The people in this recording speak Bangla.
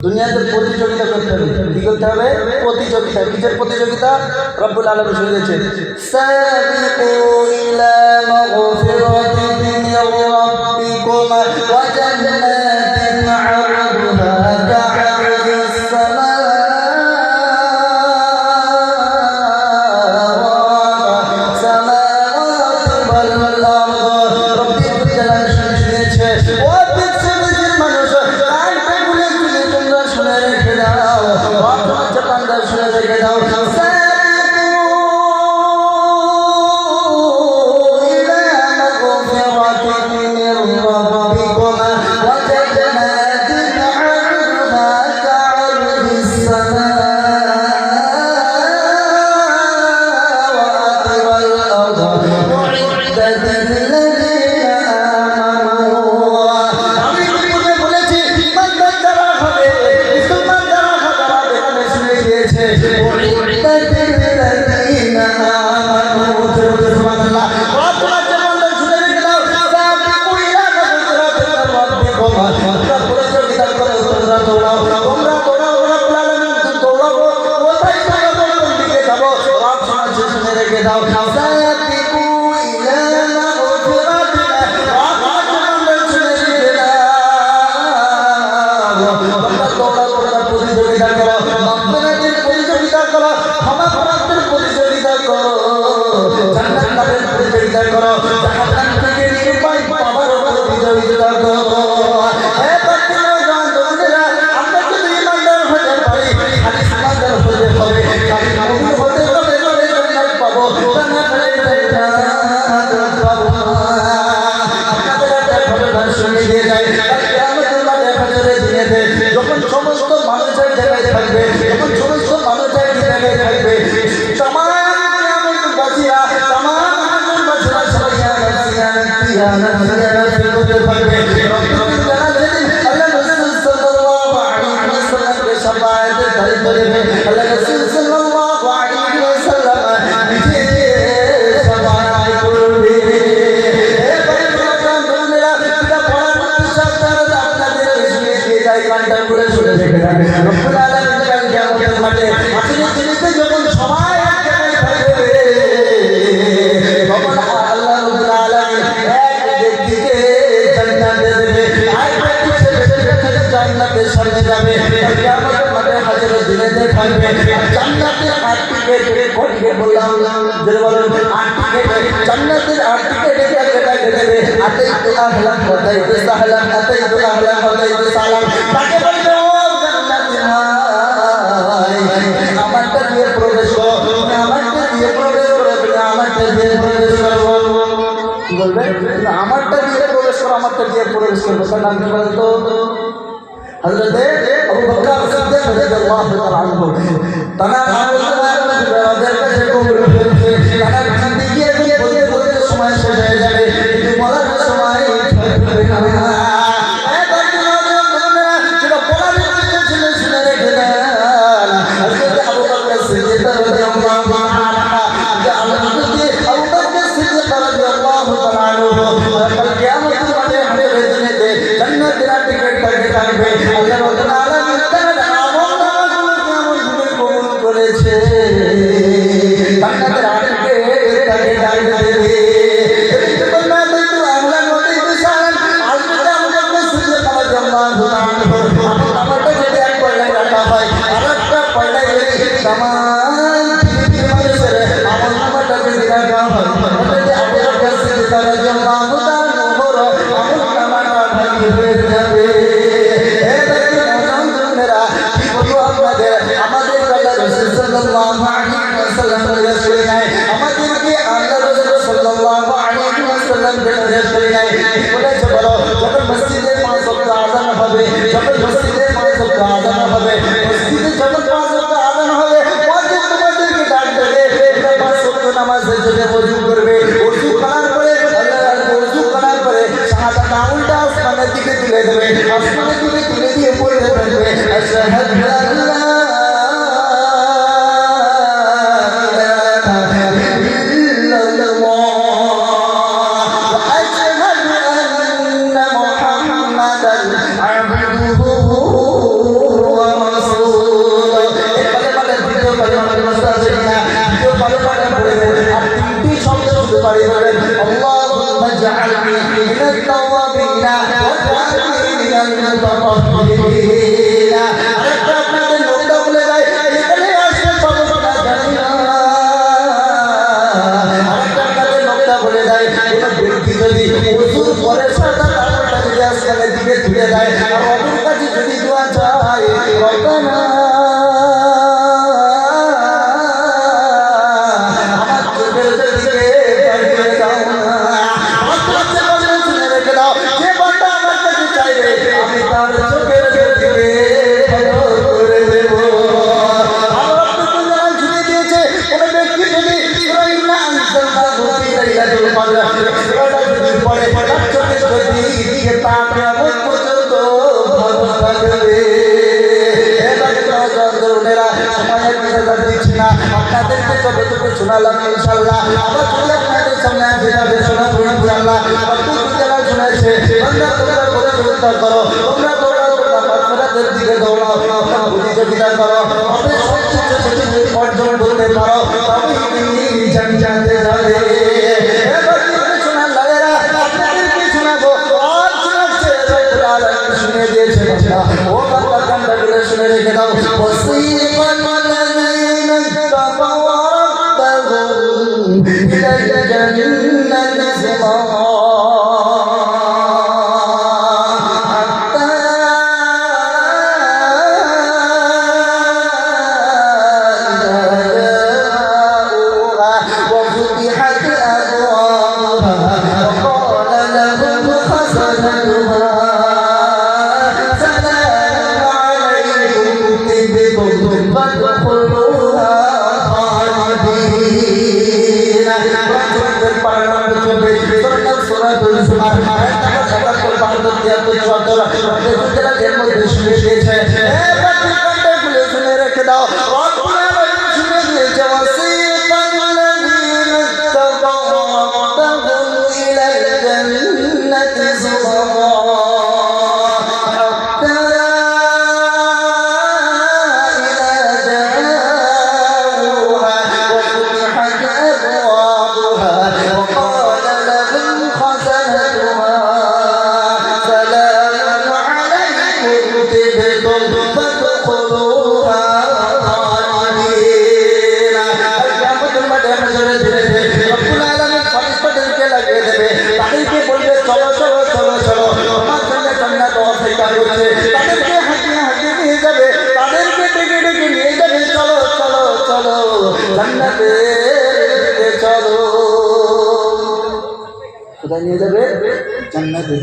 দুনিয়াতে প্রতিযোগিতা করতে হবে। কি করতে হবে? প্রতিযোগিতা। কিসের প্রতিযোগিতা? রব্বুল আলামিন শুনিয়েছেন, সাবিকু ইলা মাগফিরাতিন মির রাব্বিকুম ওয়া জান্নাতিন আরদুহা কা'আরদিস সামাওয়াতি ওয়াল আরদ। রব্বুল জালাল শুনিয়েছে, ও পৃথিবীর মানুষ, কানগুলো খুলে তোমরা শুনে রেখে দাও, অথচ বান্দা শুনে রেখে দাও, আমারটা দিয়ে প্রবেশ করো, আমারটা দিয়ে প্রবেশ করবো। তার নাম কি বলতো? হযরতে আবু বকর সিদ্দিক রাদিয়াল্লাহু তাআলা আনহু। তারা আমাদের কাছে কবুল করেছে। তারা কাঁদি গিয়ে বলতে বলতে সময় শেষ হয়ে যাবে, কিন্তু বলার সময় থাকবে না। রব্বানা আমার চোখের দিকে তাকিয়ে দাও না। আমার কাছে বলে শুনে রেখে দাও, যে বান্দা আমার কাছে চাইবে আমি তার চোখের দিকে ভালো করে দেব। আমার রব্বুল আলামিন শুনে দিয়েছে, কোন ব্যক্তি যদি সূরা আনসাল্লাহু ফি লাইলাতুল কদর সূরাটা যদি পড়ে তার চোখের দিকে তাকিয়ে পর্যন্ত ভালো থাকবে। আপনাদেরকে যতটুকু শোনালাম ইনশাআল্লাহ আবার যদি আপনাদের সামনে আসে যাবে শোনাবো ইনশাআল্লাহ। যারা শুনেছে তোমরা করে চিন্তা করো, তোমরা দৌড়াদের দিকে দৌড়াও, প্রতিযোগিতা করো, অর্জন করতে পারো, তবে তুমি জান্নাতে যাবে। শোনার লাগেরা আপনাদেরকে শোনাবো, আর শোনাচ্ছে রব্বুল আলামিন শুনে দিয়েছে। ও বাবা কান্দাগুলো শুনে রেখে দাও। إلى الجنة زمرا حتى إذا جاءوها وفتحت أبوابها وقال لهم خزنتها سلام عليكم طبتم فادخلوها শুনে রেখে দাও। শুনে দিয়েছে তাদেরকে বলবে চলো চলো চলো চলো আমার জন্য জান্নাত অপেক্ষা করছে। তাদেরকে হাঁটিয়ে হাঁটিয়ে নিয়ে যাবে, তাদেরকে ডেকে ডেকে নিয়ে যাবে, চলো চলো চলো জান্নাতে চলো। কোথায় নিয়ে যাবে? জান্নাতে।